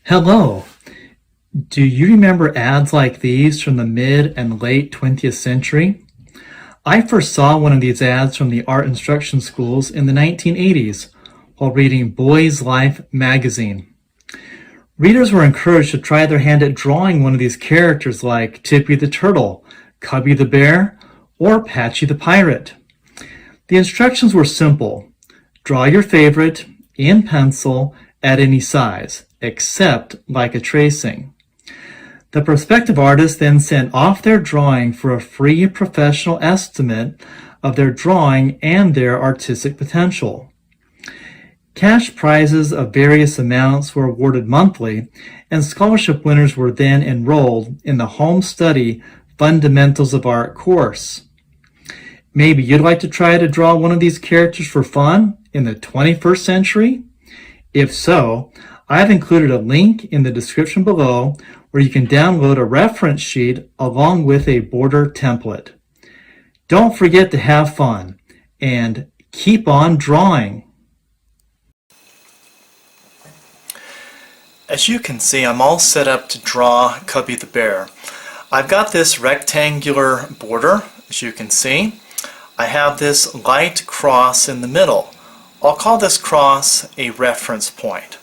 Hello. Do you remember ads like these from the mid and late 20th century? I first saw one of these ads from the art instruction schools in the 1980s while reading Boys Life magazine. Readers were encouraged to try their hand at drawing one of these characters like Tippy the Turtle, Cubby the Bear, or Patchy the Pirate. The instructions were simple. Draw your favorite in pencil at any size, except like a tracing. The prospective artist then sent off their drawing for a free professional estimate of their drawing and their artistic potential. Cash prizes of various amounts were awarded monthly, and scholarship winners were then enrolled in the Home Study Fundamentals of Art course. Maybe you'd like to try to draw one of these characters for fun in the 21st century? If so, I've included a link in the description below where you can download a reference sheet along with a border template. Don't forget to have fun and keep on drawing. As you can see, I'm all set up to draw Cubby the Bear. I've got this rectangular border, as you can see. I have this light cross in the middle. I'll call this cross a reference point.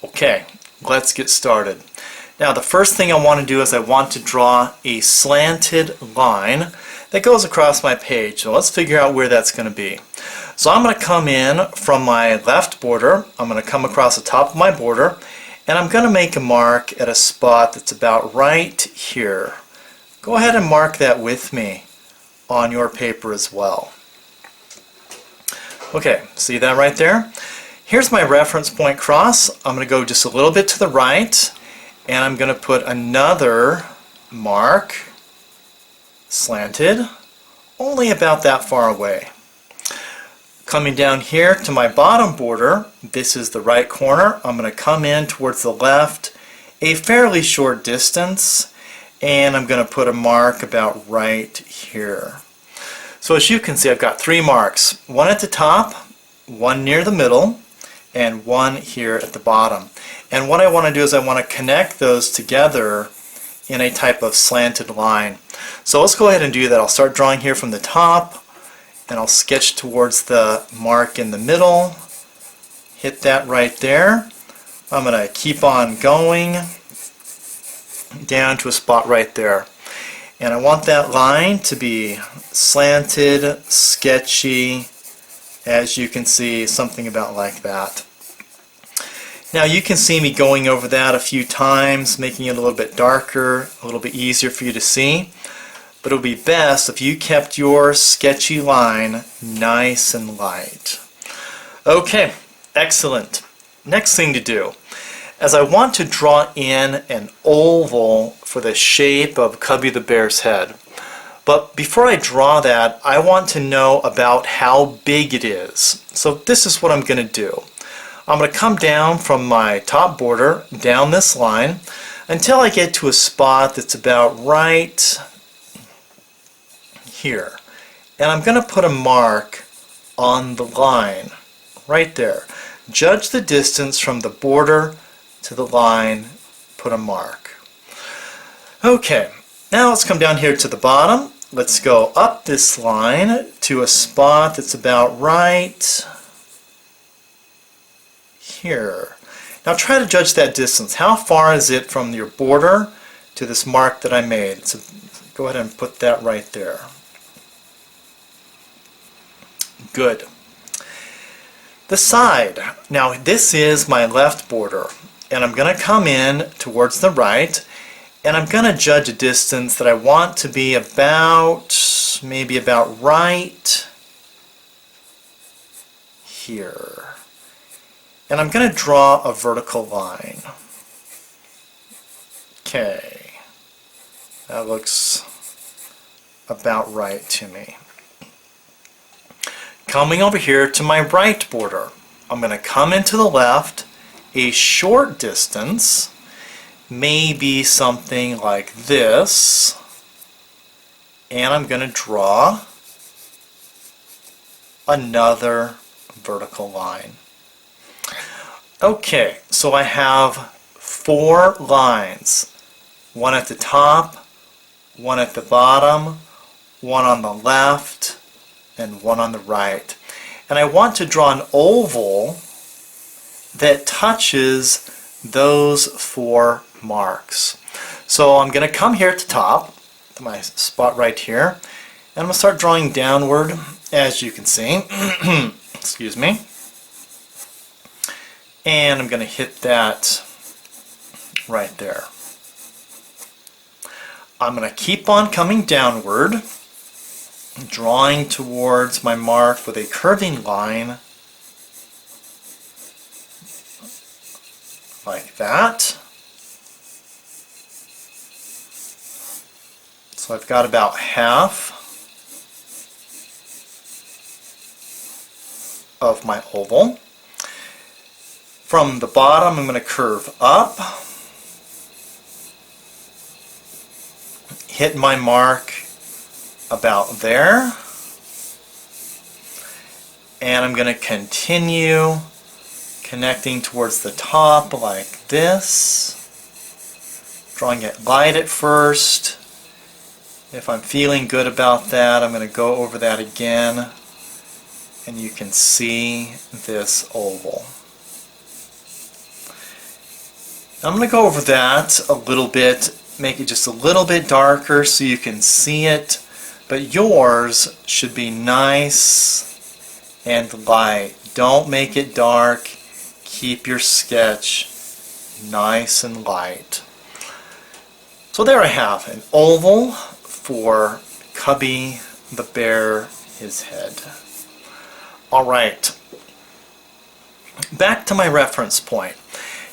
Okay, let's get started. Now the first thing I want to do is I want to draw a slanted line that goes across my page. So let's figure out where that's going to be. So I'm going to come in from my left border. I'm going to come across the top of my border, and I'm going to make a mark at a spot that's about right here. Go ahead and mark that with me on your paper as well. Okay, see that right there? Here's my reference point cross. I'm going to go just a little bit to the right, and I'm going to put another mark, slanted, only about that far away. Coming down here to my bottom border, this is the right corner. I'm going to come in towards the left a fairly short distance, and I'm going to put a mark about right here. So as you can see, I've got three marks, one at the top, one near the middle, and one here at the bottom. And what I want to do is I want to connect those together in a type of slanted line. So let's go ahead and do that. I'll start drawing here from the top, and I'll sketch towards the mark in the middle. Hit that right there. I'm going to keep on going down to a spot right there. And I want that line to be slanted, sketchy, as you can see, something about like that. Now you can see me going over that a few times, making it a little bit darker, a little bit easier for you to see. But it would be best if you kept your sketchy line nice and light. Okay, excellent. Next thing to do, as I want to draw in an oval for the shape of Cubby the Bear's head. But before I draw that, I want to know about how big it is. So this is what I'm going to do. I'm going to come down from my top border, down this line, until I get to a spot that's about right here. And I'm going to put a mark on the line, right there. Judge the distance from the border to the line, put a mark. Okay, now let's come down here to the bottom. Let's go up this line to a spot that's about right here. Now try to judge that distance. How far is it from your border to this mark that I made? So go ahead and put that right there. Good. The side. Now this is my left border, and I'm going to come in towards the right, and I'm going to judge a distance that I want to be about, maybe about right here. And I'm going to draw a vertical line. Okay. That looks about right to me. Coming over here to my right border, I'm going to come into the left a short distance, maybe something like this, and I'm going to draw another vertical line. Okay, so I have 4 lines. One at the top, one at the bottom, one on the left, and one on the right. And I want to draw an oval that touches those 4 marks. So I'm going to come here at the top, to my spot right here, and I'm going to start drawing downward, as you can see. Excuse me. And I'm going to hit that right there. I'm going to keep on coming downward, drawing towards my mark with a curving line like that. So I've got about half of my oval. From the bottom, I'm going to curve up, hit my mark about there, and I'm going to continue connecting towards the top like this, drawing it light at first. If I'm feeling good about that, I'm going to go over that again, and you can see this oval. I'm going to go over that a little bit, make it just a little bit darker so you can see it, but yours should be nice and light. Don't make it dark. Keep your sketch nice and light. So there I have an oval for Cubby the bear, his head. Alright, back to my reference point.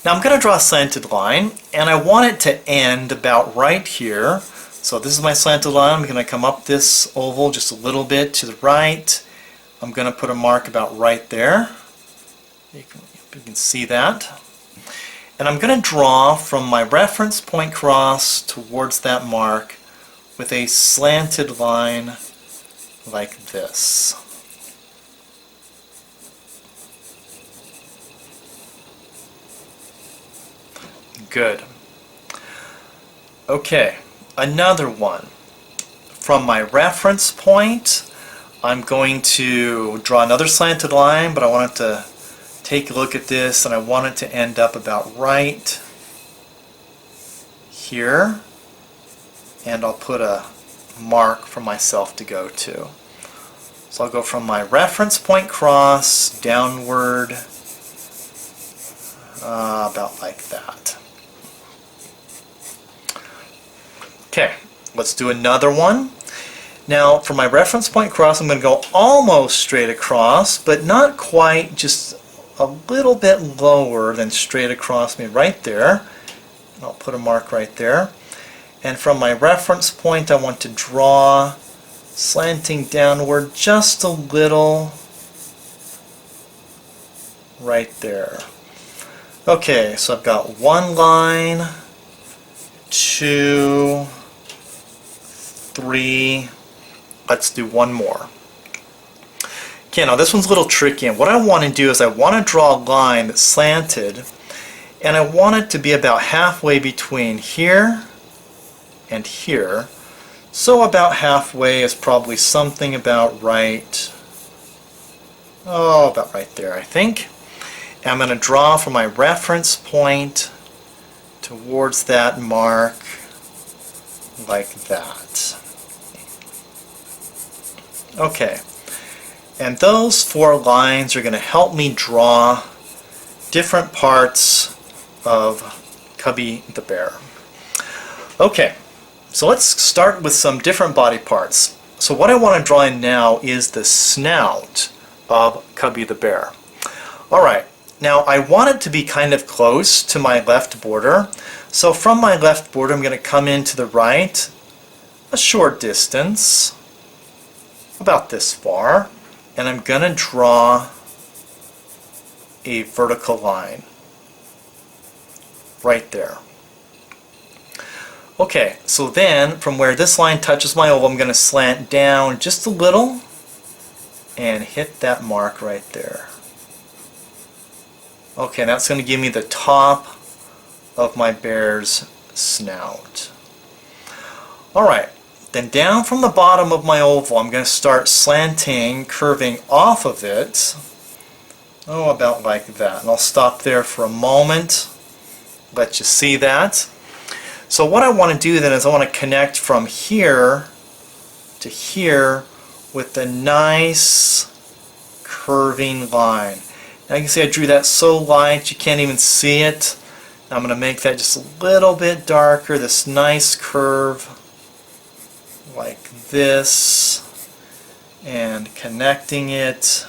Now I'm going to draw a slanted line, and I want it to end about right here. So this is my slanted line. I'm going to come up this oval just a little bit to the right. I'm going to put a mark about right there. You can see that. And I'm going to draw from my reference point cross towards that mark with a slanted line like this. Good. Okay, another one. From my reference point, I'm going to draw another slanted line, but I want it to take a look at this, and I want it to end up about right here. And I'll put a mark for myself to go to. So I'll go from my reference point cross downward about like that. Okay, let's do another one. Now for my reference point cross, I'm going to go almost straight across, but not quite, just a little bit lower than straight across me right there. And I'll put a mark right there. And from my reference point, I want to draw slanting downward just a little right there. Okay, so I've got one line, 2, 3, let's do one more. Okay, now this one's a little tricky, and what I want to do is I want to draw a line that's slanted, and I want it to be about halfway between here and here. So about halfway is probably something about right, about right there, I think. And I'm going to draw from my reference point towards that mark like that. Okay, and those 4 lines are going to help me draw different parts of Cubby the bear. Okay, so let's start with some different body parts. So what I want to draw in now is the snout of Cubby the bear. Alright, now I want it to be kind of close to my left border. So from my left border I'm going to come in to the right a short distance, about this far, and I'm going to draw a vertical line right there. Okay, so then from where this line touches my oval, I'm going to slant down just a little and hit that mark right there. Okay, that's going to give me the top of my bear's snout. Alright, then down from the bottom of my oval I'm going to start slanting, curving off of it. Oh, about like that. And I'll stop there for a moment, let you see that. So what I want to do then is I want to connect from here to here with a nice curving line. Now you can see I drew that so light you can't even see it. Now I'm going to make that just a little bit darker, this nice curve like this, and connecting it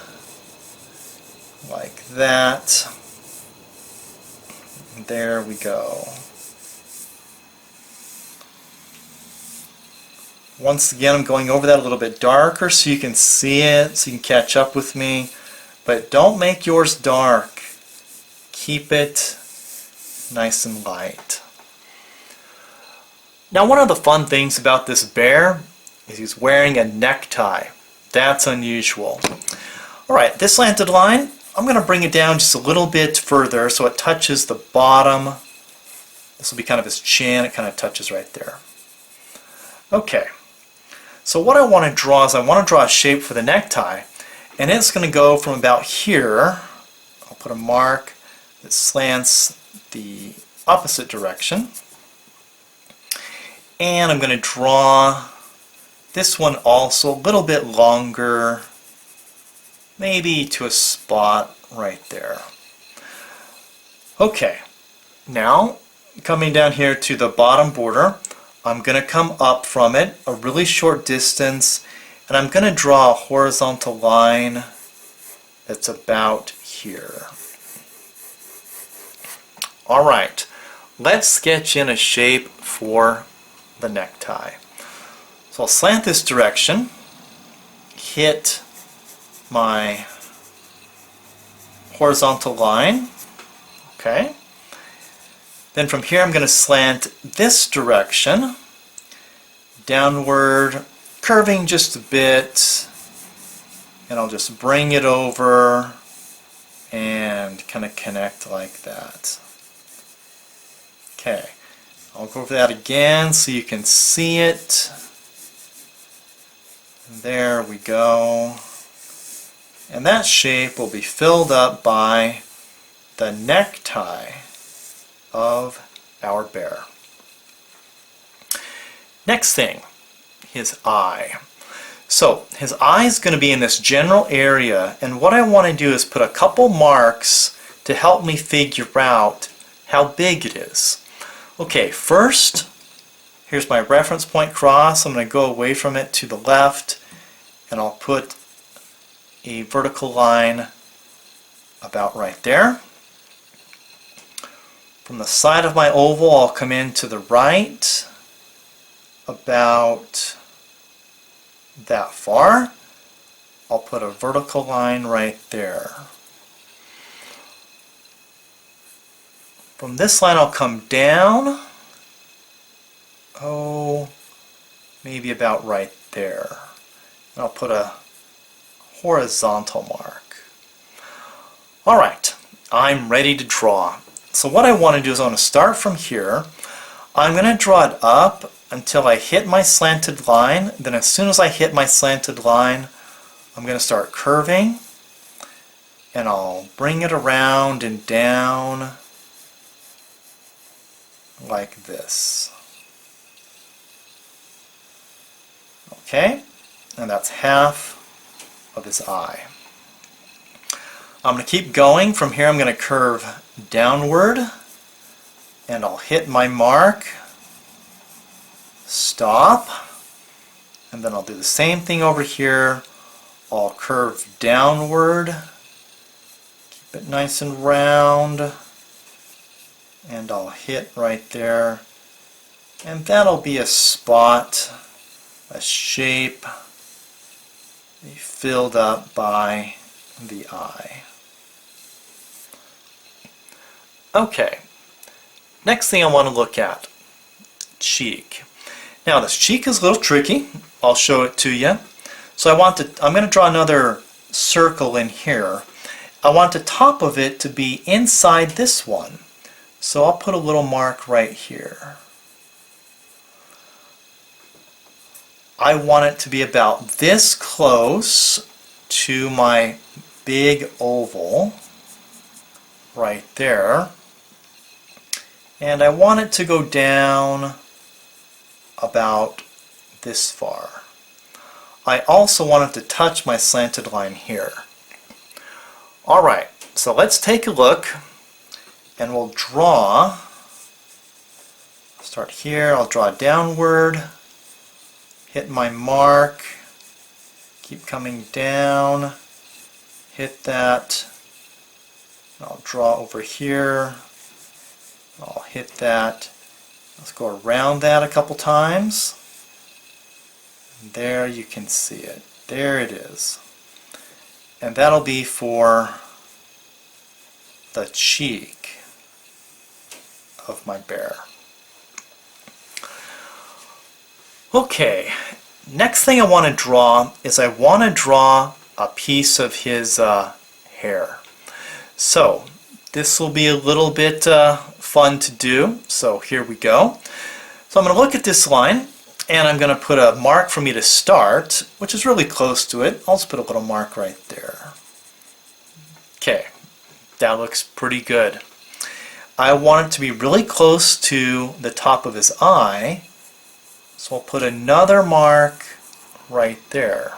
like that. There we go. Once again, I'm going over that a little bit darker so you can see it, so you can catch up with me. But don't make yours dark. Keep it nice and light. Now, one of the fun things about this bear is he's wearing a necktie. That's unusual. Alright, this slanted line, I'm going to bring it down just a little bit further so it touches the bottom. This will be kind of his chin. It kind of touches right there. Okay. So what I want to draw is I want to draw a shape for the necktie, and it's going to go from about here. I'll put a mark that slants the opposite direction, and I'm going to draw this one also a little bit longer, maybe to a spot right there. Okay, now coming down here to the bottom border, I'm going to come up from it a really short distance, and I'm going to draw a horizontal line that's about here. Alright, let's sketch in a shape for the necktie. So I'll slant this direction, hit my horizontal line, okay. Then from here I'm going to slant this direction, downward, curving just a bit, and I'll just bring it over and kind of connect like that. Okay, I'll go over that again so you can see it. There we go. And that shape will be filled up by the necktie of our bear. Next thing, his eye. So his eye is going to be in this general area, and what I want to do is put a couple marks to help me figure out how big it is. Okay, first, here's my reference point cross. I'm going to go away from it to the left, and I'll put a vertical line about right there. From the side of my oval, I'll come in to the right about that far. I'll put a vertical line right there. From this line, I'll come down, maybe about right there. And I'll put a horizontal mark. Alright, I'm ready to draw. So what I want to do is I want to start from here. I'm going to draw it up until I hit my slanted line. Then as soon as I hit my slanted line, I'm going to start curving, and I'll bring it around and down like this. Okay, and that's half of his eye. I'm going to keep going. From here I'm going to curve downward, and I'll hit my mark, stop, and then I'll do the same thing over here. I'll curve downward, keep it nice and round, and I'll hit right there, and that'll be a spot, a shape filled up by the eye. Okay, next thing I want to look at, cheek. Now this cheek is a little tricky. I'll show it to you. So I'm going to draw another circle in here. I want the top of it to be inside this one. So I'll put a little mark right here. I want it to be about this close to my big oval right there. And I want it to go down about this far. I also want it to touch my slanted line here. Alright, so let's take a look and we'll draw. Start here, I'll draw downward, hit my mark, keep coming down, hit that, I'll draw over here, I'll hit that. Let's go around that a couple times. There you can see it. There it is. And that'll be for the cheek of my bear. Okay, next thing I want to draw is I want to draw a piece of his hair. So this will be a little bit fun to do. So here we go. So I'm going to look at this line and I'm going to put a mark for me to start, which is really close to it. I'll just put a little mark right there. Okay, that looks pretty good. I want it to be really close to the top of his eye, so I'll put another mark right there.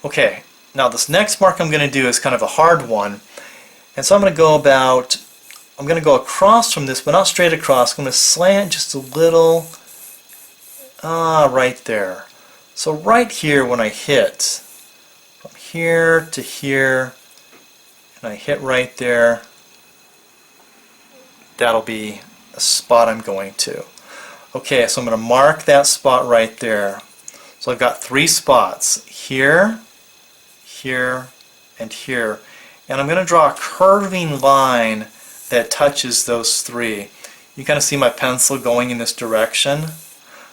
Okay, now this next mark I'm going to do is kind of a hard one, and so I'm going to go across from this, but not straight across. I'm going to slant just a little, right there. So right here when I hit, from here to here, and I hit right there, that'll be a spot I'm going to. Okay, so I'm going to mark that spot right there. So I've got 3 spots, here, here, and here. And I'm going to draw a curving line that touches those 3. You kind of see my pencil going in this direction.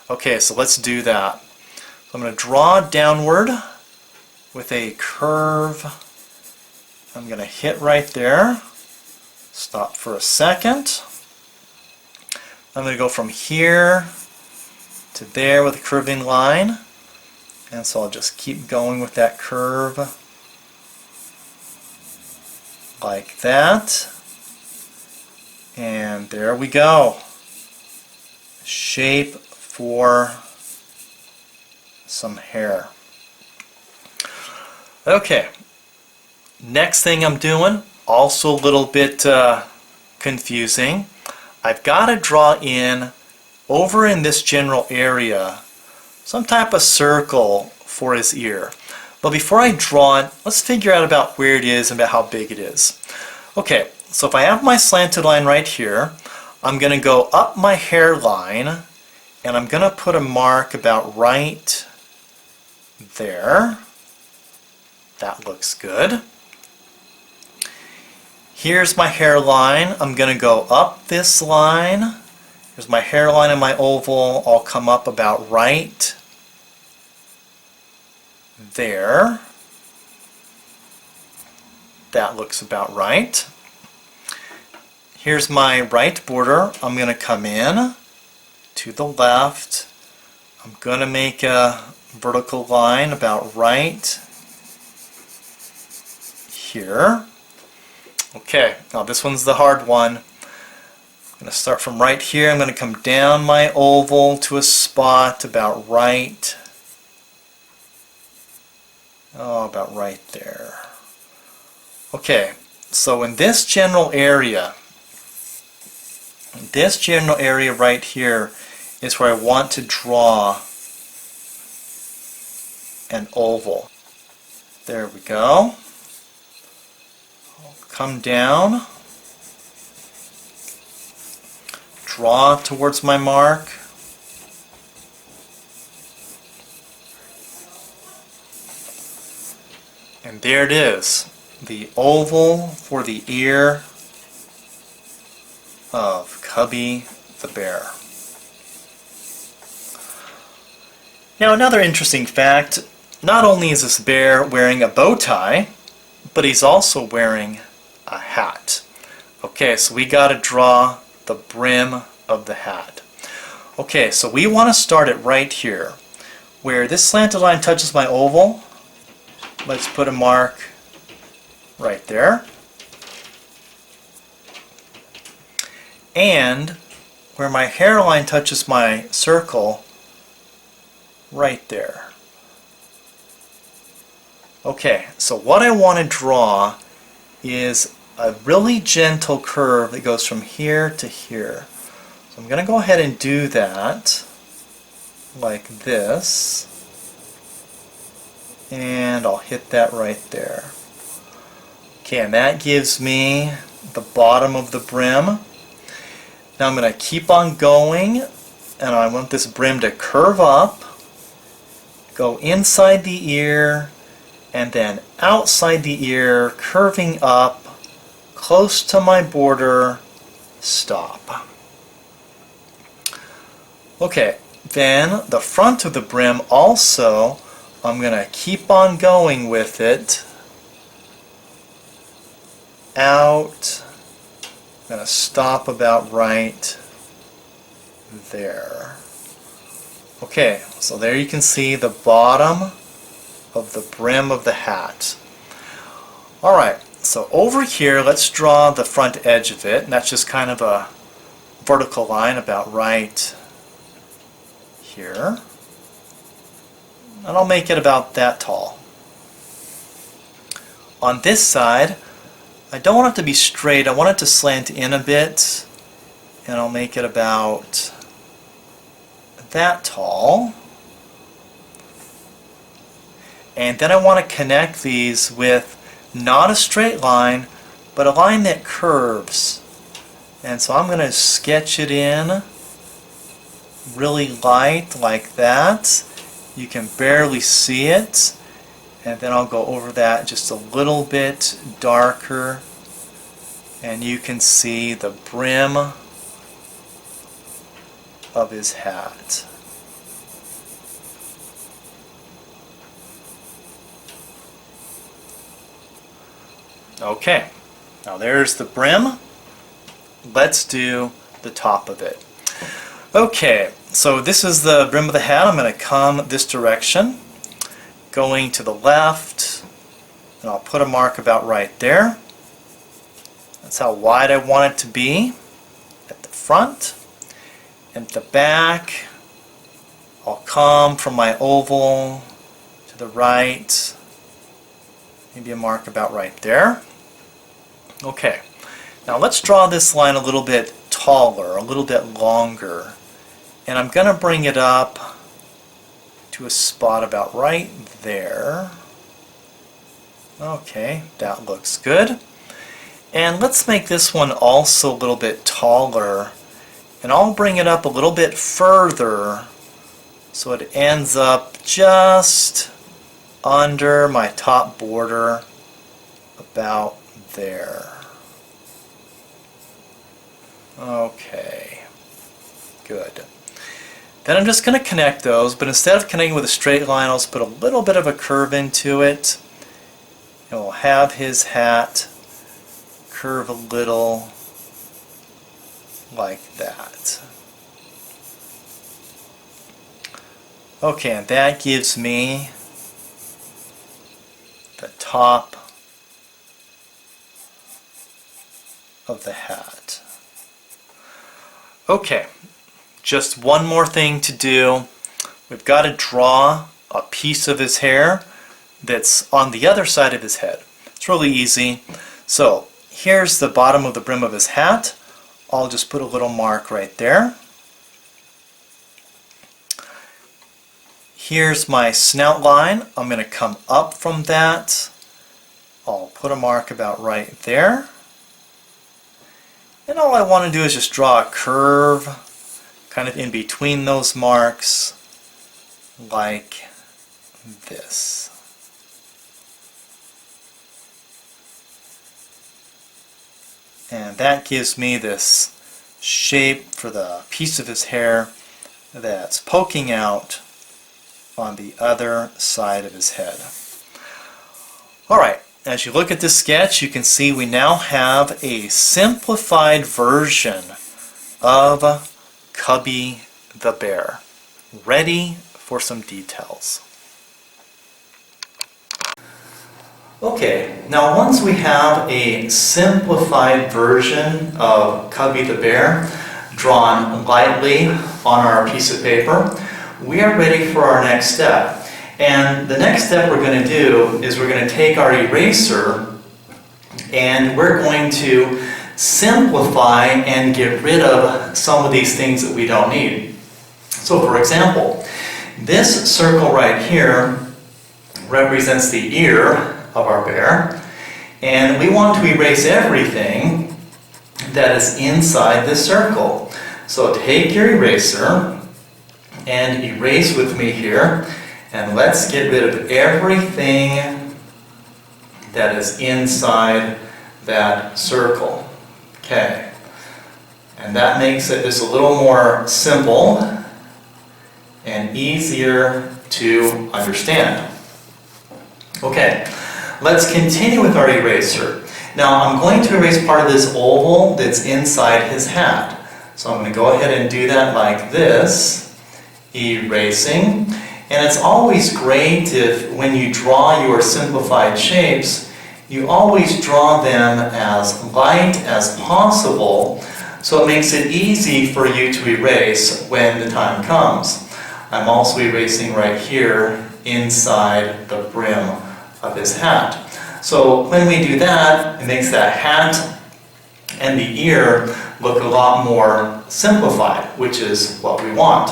Okay, so let's do that. So I'm going to draw downward with a curve. I'm going to hit right there. Stop for a second. I'm going to go from here to there with a curving line. And so I'll just keep going with that curve like that. And there we go. Shape for some hair. Okay, next thing I'm doing, also a little bit confusing. I've got to draw in, over in this general area, some type of circle for his ear. But before I draw it, let's figure out about where it is and about how big it is. Okay, so if I have my slanted line right here, I'm going to go up my hairline and I'm going to put a mark about right there. That looks good. Here's my hairline. I'm going to go up this line. Here's my hairline and my oval. I'll come up about right there. That looks about right. Here's my right border. I'm going to come in to the left. I'm going to make a vertical line about right here. Okay, now this one's the hard one. I'm going to start from right here. I'm going to come down my oval to a spot about right. Oh, about right there. Okay, so in this general area right here is where I want to draw an oval. There we go. Come down, draw towards my mark, and there it is, the oval for the ear of Cubby the bear. Now another interesting fact, not only is this bear wearing a bow tie, but he's also wearing a hat. Okay, so we got to draw the brim of the hat. Okay, so we want to start it right here. Where this slanted line touches my oval, let's put a mark right there. And where my hairline touches my circle, right there. Okay, so what I want to draw is a really gentle curve that goes from here to here. So I'm going to go ahead and do that like this, and I'll hit that right there. Okay, and that gives me the bottom of the brim. Now I'm going to keep on going, and I want this brim to curve up, go inside the ear, and then outside the ear, curving up, close to my border, stop. Okay, then the front of the brim also, I'm going to keep on going with it, out, I'm going to stop about right there. Okay, so there you can see the bottom of the brim of the hat. Alright, so over here let's draw the front edge of it, and that's just kind of a vertical line about right here. And I'll make it about that tall. On this side, I don't want it to be straight, I want it to slant in a bit, and I'll make it about that tall. And then I want to connect these with not a straight line, but a line that curves. And so I'm going to sketch it in really light like that. You can barely see it. And then I'll go over that just a little bit darker, and you can see the brim of his hat. Okay, now there's the brim. Let's do the top of it. Okay, so this is the brim of the hat. I'm going to come this direction, going to the left, and I'll put a mark about right there. That's how wide I want it to be at the front. And at the back, I'll come from my oval to the right, maybe a mark about right there. Okay, now let's draw this line a little bit taller, a little bit longer, and I'm going to bring it up to a spot about right there. Okay, that looks good. And let's make this one also a little bit taller, and I'll bring it up a little bit further so it ends up just under my top border about there. Okay, good. Then I'm just going to connect those, but instead of connecting with a straight line, I'll just put a little bit of a curve into it. And we'll have his hat curve a little like that. Okay, and that gives me the top of the hat. Okay, just one more thing to do. We've got to draw a piece of his hair that's on the other side of his head. It's really easy. So here's the bottom of the brim of his hat. I'll just put a little mark right there. Here's my snout line. I'm going to come up from that. I'll put a mark about right there. And all I want to do is just draw a curve kind of in between those marks like this. And that gives me this shape for the piece of his hair that's poking out on the other side of his head. Alright, as you look at this sketch, you can see we now have a simplified version of Cubby the bear, ready for some details. Okay, now once we have a simplified version of Cubby the bear drawn lightly on our piece of paper, we are ready for our next step. And the next step we're going to do is we're going to take our eraser and we're going to simplify and get rid of some of these things that we don't need. So for example, this circle right here represents the ear of our bear, and we want to erase everything that is inside this circle. So take your eraser and erase with me here, and let's get rid of everything that is inside that circle. Okay, and that makes it just a little more simple and easier to understand. Okay, let's continue with our eraser. Now I'm going to erase part of this oval that's inside his hat. So I'm going to go ahead and do that like this, erasing. And it's always great if when you draw your simplified shapes, you always draw them as light as possible, so it makes it easy for you to erase when the time comes. I'm also erasing right here inside the brim of his hat. So when we do that, it makes that hat and the ear look a lot more simplified, which is what we want.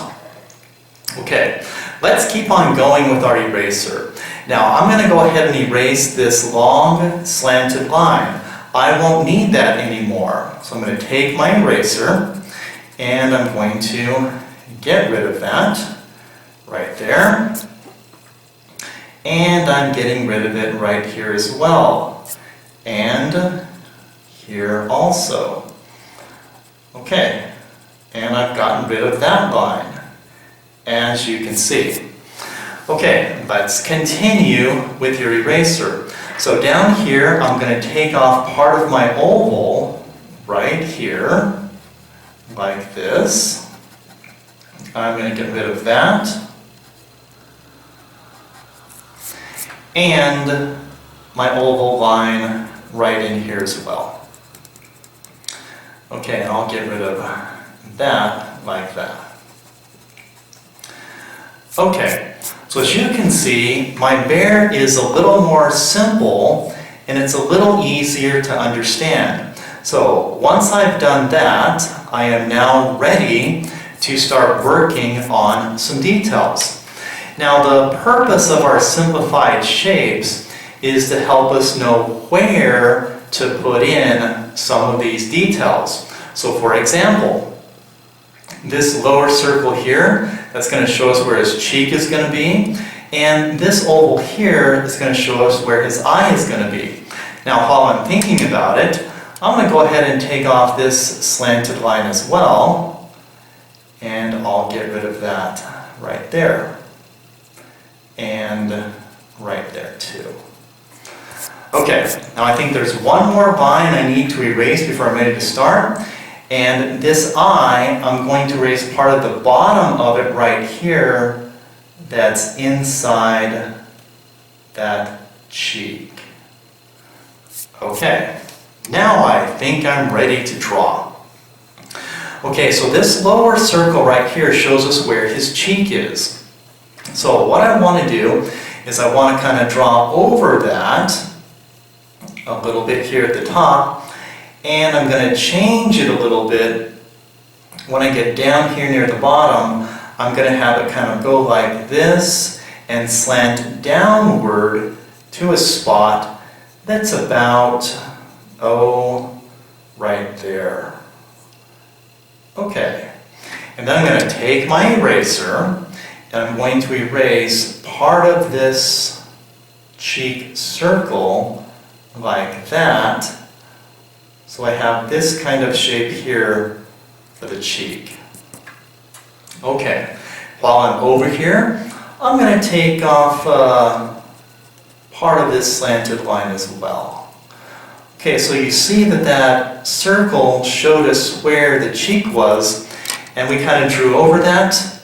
Okay, let's keep on going with our eraser. Now I'm going to go ahead and erase this long slanted line. I won't need that anymore. So I'm going to take my eraser and I'm going to get rid of that right there. And I'm getting rid of it right here as well. And here also. Okay, and I've gotten rid of that line, as you can see. Okay, let's continue with your eraser. So down here, I'm going to take off part of my oval right here, like this. I'm going to get rid of that. And my oval line right in here as well. Okay, and I'll get rid of that like that. Okay, so as you can see, my bear is a little more simple and it's a little easier to understand. So once I've done that, I am now ready to start working on some details. Now the purpose of our simplified shapes is to help us know where to put in some of these details. So for example, this lower circle here, that's going to show us where his cheek is going to be, and this oval here is going to show us where his eye is going to be. Now while I'm thinking about it, I'm going to go ahead and take off this slanted line as well, and I'll get rid of that right there. And right there too. Okay, now I think there's one more line I need to erase before I'm ready to start. And this eye, I'm going to erase part of the bottom of it right here that's inside that cheek. Okay, now I think I'm ready to draw. Okay, so this lower circle right here shows us where his cheek is. So what I want to do is I want to kind of draw over that a little bit here at the top, and I'm going to change it a little bit. When I get down here near the bottom, I'm going to have it kind of go like this and slant downward to a spot that's about, right there. Okay, and then I'm going to take my eraser and I'm going to erase part of this cheek circle like that. So I have this kind of shape here for the cheek. Okay, while I'm over here, I'm going to take off part of this slanted line as well. Okay, so you see that that circle showed us where the cheek was, and we kind of drew over that,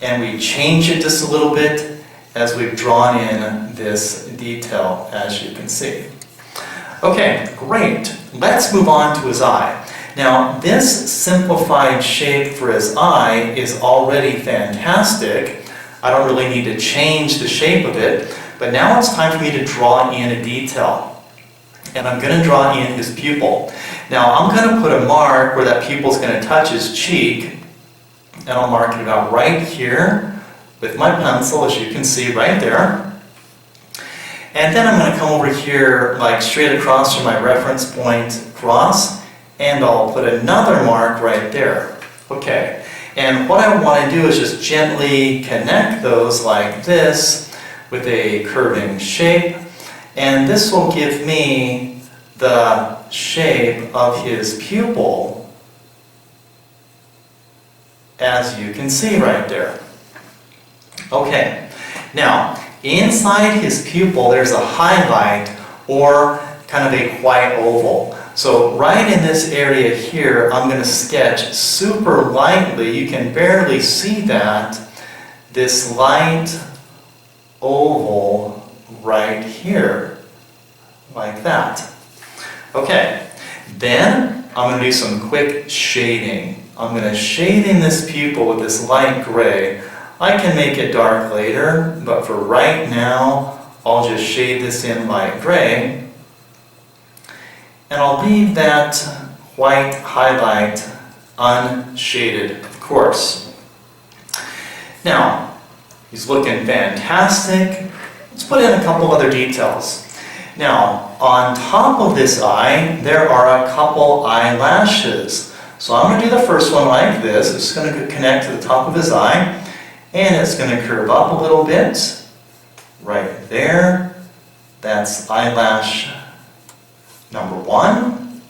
and we changed it just a little bit as we've drawn in this detail, as you can see. Okay, great. Let's move on to his eye. Now, this simplified shape for his eye is already fantastic. I don't really need to change the shape of it, but now it's time for me to draw in a detail. And I'm going to draw in his pupil. Now, I'm going to put a mark where that pupil is going to touch his cheek, and I'll mark it about right here with my pencil, as you can see right there. And then I'm going to come over here, like straight across from my reference point across, and I'll put another mark right there. Okay, and what I want to do is just gently connect those like this with a curving shape, and this will give me the shape of his pupil, as you can see right there. Okay, now inside his pupil there's a highlight or kind of a white oval. So right in this area here, I'm going to sketch super lightly, you can barely see that, this light oval right here, like that. Okay, then I'm going to do some quick shading. I'm going to shade in this pupil with this light gray. I can make it dark later, but for right now, I'll just shade this in light gray. And I'll leave that white highlight unshaded, of course. Now, he's looking fantastic. Let's put in a couple other details. Now, on top of this eye, there are a couple eyelashes. So I'm going to do the first one like this. It's going to connect to the top of his eye, and it's going to curve up a little bit. Right there. That's eyelash number 1.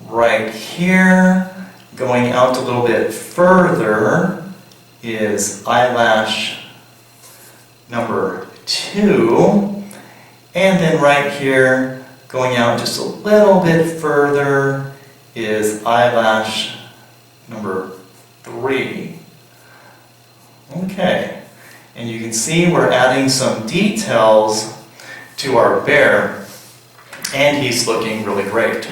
Right here, going out a little bit further, is eyelash number 2. And then right here, going out just a little bit further, is eyelash number 3. Okay, and you can see we're adding some details to our bear, and he's looking really great.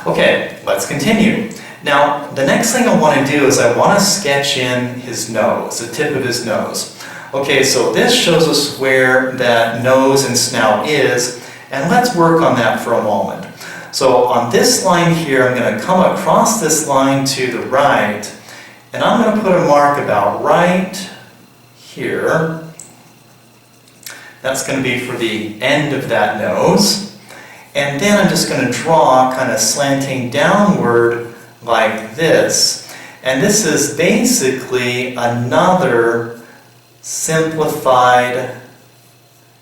Okay, let's continue. Now, the next thing I want to do is I want to sketch in his nose, the tip of his nose. Okay, so this shows us where that nose and snout is, and let's work on that for a moment. So on this line here, I'm going to come across this line to the right, and I'm going to put a mark about right here. That's going to be for the end of that nose. And then I'm just going to draw kind of slanting downward like this. And this is basically another simplified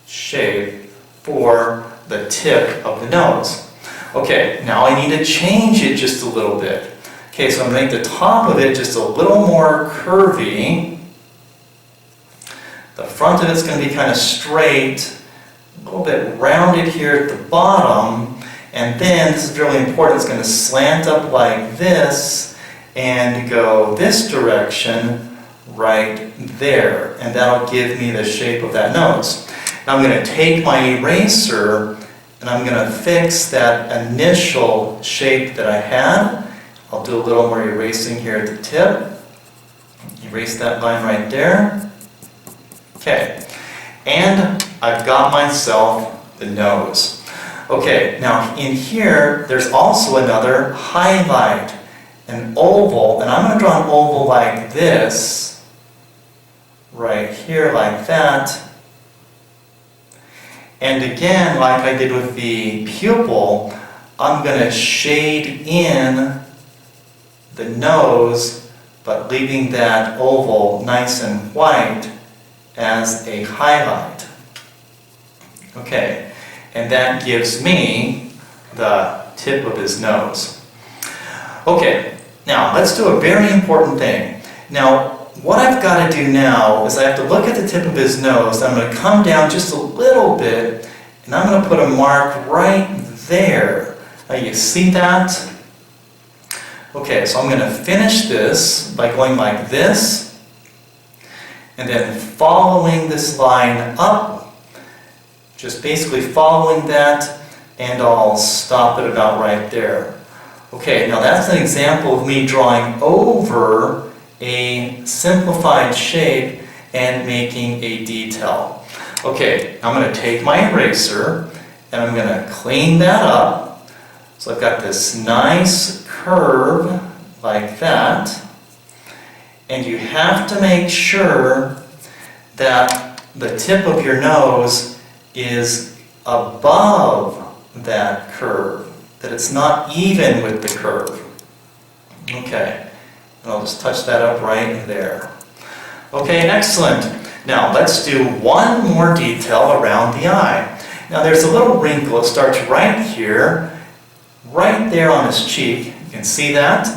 shape for the tip of the nose. Okay, now I need to change it just a little bit. Okay, so I'm going to make the top of it just a little more curvy. The front of it's going to be kind of straight, a little bit rounded here at the bottom, and then, this is really important, it's going to slant up like this and go this direction right there, and that'll give me the shape of that nose. Now I'm going to take my eraser and I'm going to fix that initial shape that I had. I'll do a little more erasing here at the tip. Erase that line right there. Okay, and I've got myself the nose. Okay, now in here, there's also another highlight, an oval, and I'm going to draw an oval like this, right here like that. And again, like I did with the pupil, I'm going to shade in the nose, but leaving that oval nice and white as a highlight. Okay, and that gives me the tip of his nose. Okay, now let's do a very important thing. Now, what I've got to do now is I have to look at the tip of his nose. I'm going to come down just a little bit, and I'm going to put a mark right there. Now you see that? Okay, so I'm going to finish this by going like this, and then following this line up, just basically following that, and I'll stop it about right there. Okay, now that's an example of me drawing over a simplified shape and making a detail. Okay, I'm going to take my eraser and I'm going to clean that up. So I've got this nice curve like that, and you have to make sure that the tip of your nose is above that curve, that it's not even with the curve. Okay, and I'll just touch that up right there. Okay, excellent. Now let's do one more detail around the eye. Now there's a little wrinkle. It starts right here, right there on his cheek. You can see that.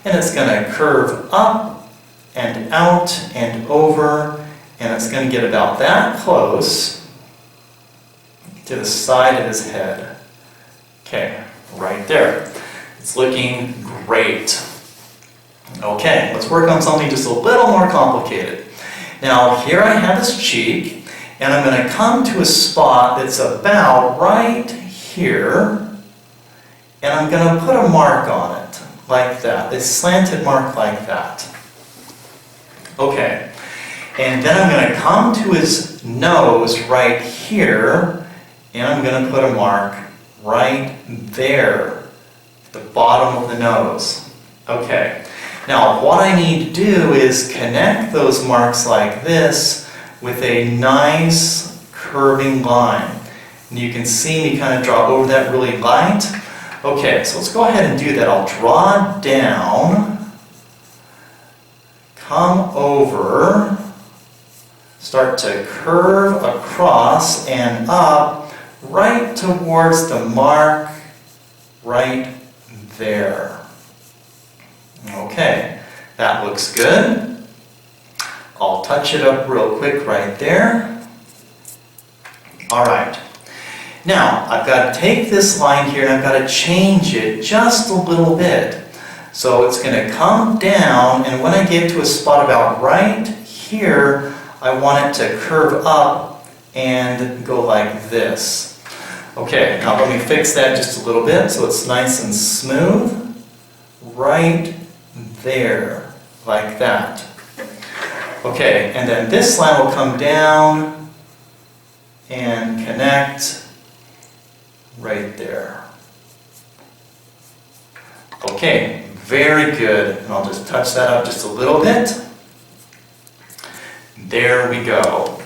And it's going to curve up and out and over, and it's going to get about that close to the side of his head. Okay, right there. It's looking great. Okay, let's work on something just a little more complicated. Now here I have his cheek, and I'm going to come to a spot that's about right here, and I'm going to put a mark on it, like that, a slanted mark like that. Okay, and then I'm going to come to his nose right here, and I'm going to put a mark right there, the bottom of the nose. Okay, now what I need to do is connect those marks like this with a nice curving line. And you can see me kind of draw over that really light. Okay, so let's go ahead and do that. I'll draw down, come over, start to curve across and up right towards the mark right there. Okay, that looks good. I'll touch it up real quick right there. All right. Now, I've got to take this line here and I've got to change it just a little bit. So it's going to come down, and when I get to a spot about right here, I want it to curve up and go like this. Okay, now let me fix that just a little bit so it's nice and smooth. Right there, like that. Okay, and then this line will come down and connect right there. Okay, very good. And I'll just touch that up just a little bit. There we go.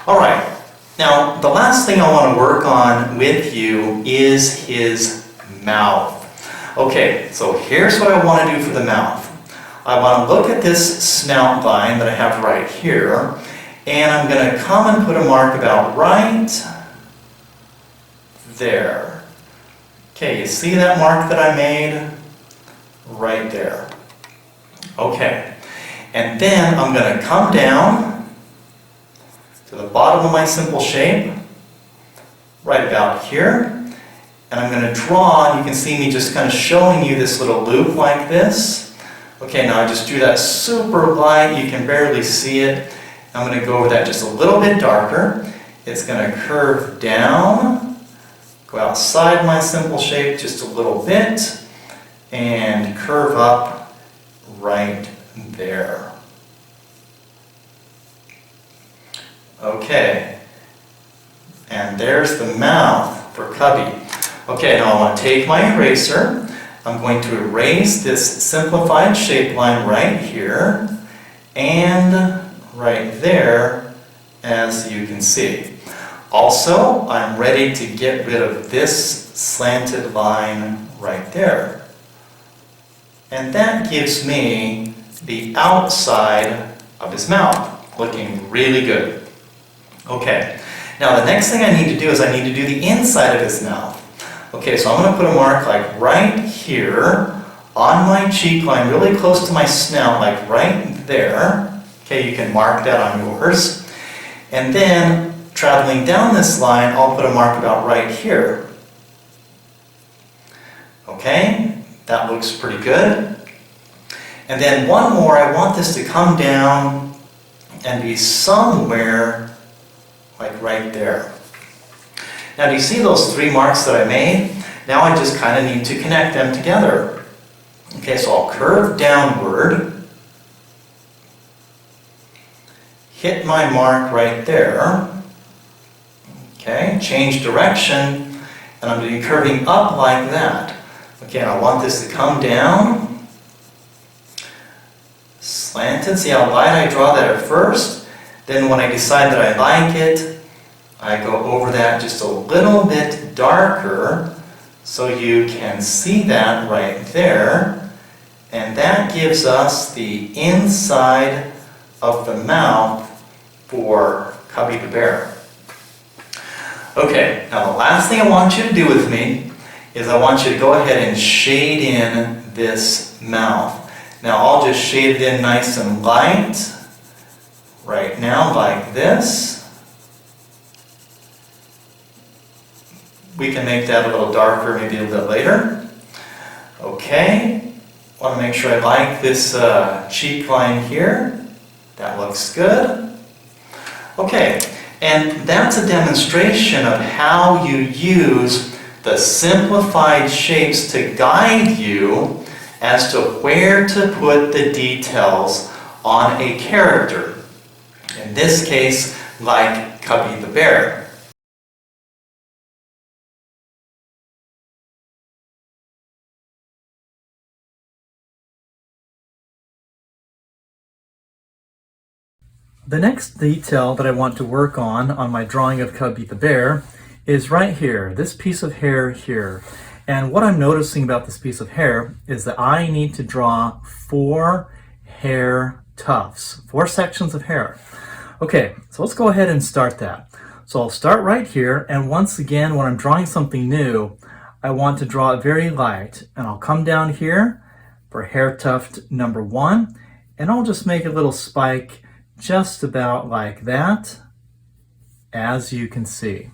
All right. Now, the last thing I want to work on with you is his mouth. Okay, so here's what I want to do for the mouth. I want to look at this snout line that I have right here, and I'm going to come and put a mark about right there. Okay, you see that mark that I made? Right there. Okay, and then I'm going to come down to the bottom of my simple shape, right about here, and I'm going to draw, and you can see me just kind of showing you this little loop like this. Okay, now I just drew that super light, you can barely see it. I'm going to go over that just a little bit darker. It's going to curve down, go outside my simple shape just a little bit, and curve up right there. Okay, and there's the mouth for Cubby. Okay, now I want to take my eraser. I'm going to erase this simplified shape line right here and right there, as you can see. Also, I'm ready to get rid of this slanted line right there. And that gives me the outside of his mouth, looking really good. Okay, now the next thing I need to do is I need to do the inside of his mouth. Okay, so I'm going to put a mark like right here on my cheek line, really close to my snout, like right there. Okay, you can mark that on yours. And then traveling down this line, I'll put a mark about right here. Okay, that looks pretty good. And then one more, I want this to come down and be somewhere like right there. Now do you see those 3 marks that I made? Now I just kind of need to connect them together. Okay, so I'll curve downward, hit my mark right there. Okay, change direction, and I'm doing curving up like that. Okay, and I want this to come down, slanted. See how light I draw that at first? Then when I decide that I like it, I go over that just a little bit darker so you can see that right there. And that gives us the inside of the mouth for Cubby the bear. Okay, now the last thing I want you to do with me is I want you to go ahead and shade in this mouth. Now I'll just shade it in nice and light right now like this. We can make that a little darker maybe a little bit later. Okay, want to make sure I like this cheek line here. That looks good. Okay, and that's a demonstration of how you use the simplified shapes to guide you as to where to put the details on a character. In this case, like Cubby the bear. The next detail that I want to work on my drawing of Cubby the bear is right here, this piece of hair here. And what I'm noticing about this piece of hair is that I need to draw 4 hair tufts, 4 sections of hair. Okay, so let's go ahead and start that. So I'll start right here, and once again, when I'm drawing something new, I want to draw it very light. And I'll come down here for hair tuft number 1, and I'll just make a little spike just about like that, as you can see.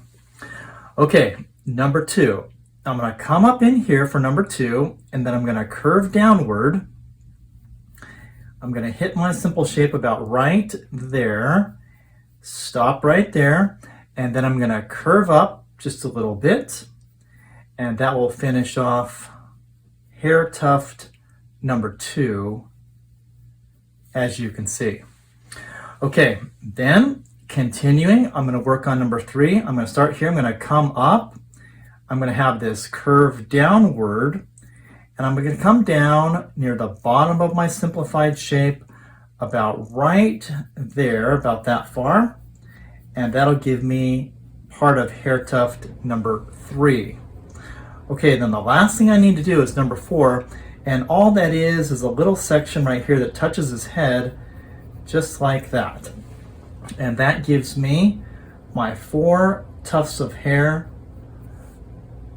Okay, number 2. I'm going to come up in here for number 2, and then I'm going to curve downward. I'm going to hit my simple shape about right there, stop right there, and then I'm going to curve up just a little bit, and that will finish off hair tuft number 2, as you can see. Okay, then continuing, I'm going to work on number 3. I'm going to start here. I'm going to come up. I'm going to have this curve downward, and I'm going to come down near the bottom of my simplified shape about right there, about that far, and that'll give me part of hair tuft number 3. Okay, then the last thing I need to do is number 4, and all that is a little section right here that touches his head, just like that. And that gives me my 4 tufts of hair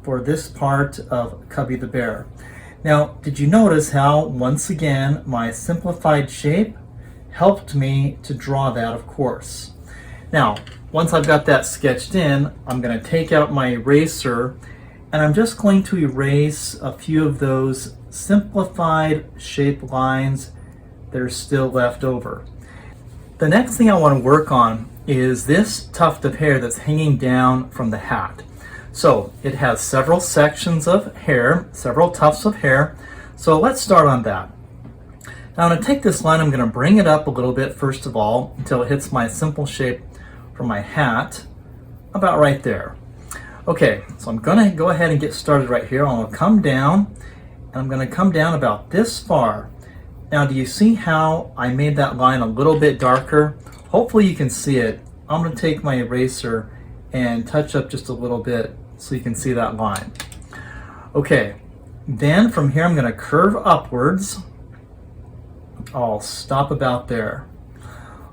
for this part of Cubby the bear. Now, did you notice how, once again, my simplified shape helped me to draw that, of course. Now, once I've got that sketched in, I'm going to take out my eraser, and I'm just going to erase a few of those simplified shape lines that are still left over. The next thing I want to work on is this tuft of hair that's hanging down from the hat. So it has several sections of hair, several tufts of hair. So let's start on that. Now I'm going to take this line, I'm going to bring it up a little bit first of all until it hits my simple shape for my hat, about right there. Okay, so I'm going to go ahead and get started right here. I'm going to come down, and I'm going to come down about this far. Now, do you see how I made that line a little bit darker? Hopefully you can see it. I'm going to take my eraser and touch up just a little bit so you can see that line. Okay, then from here I'm going to curve upwards. I'll stop about there.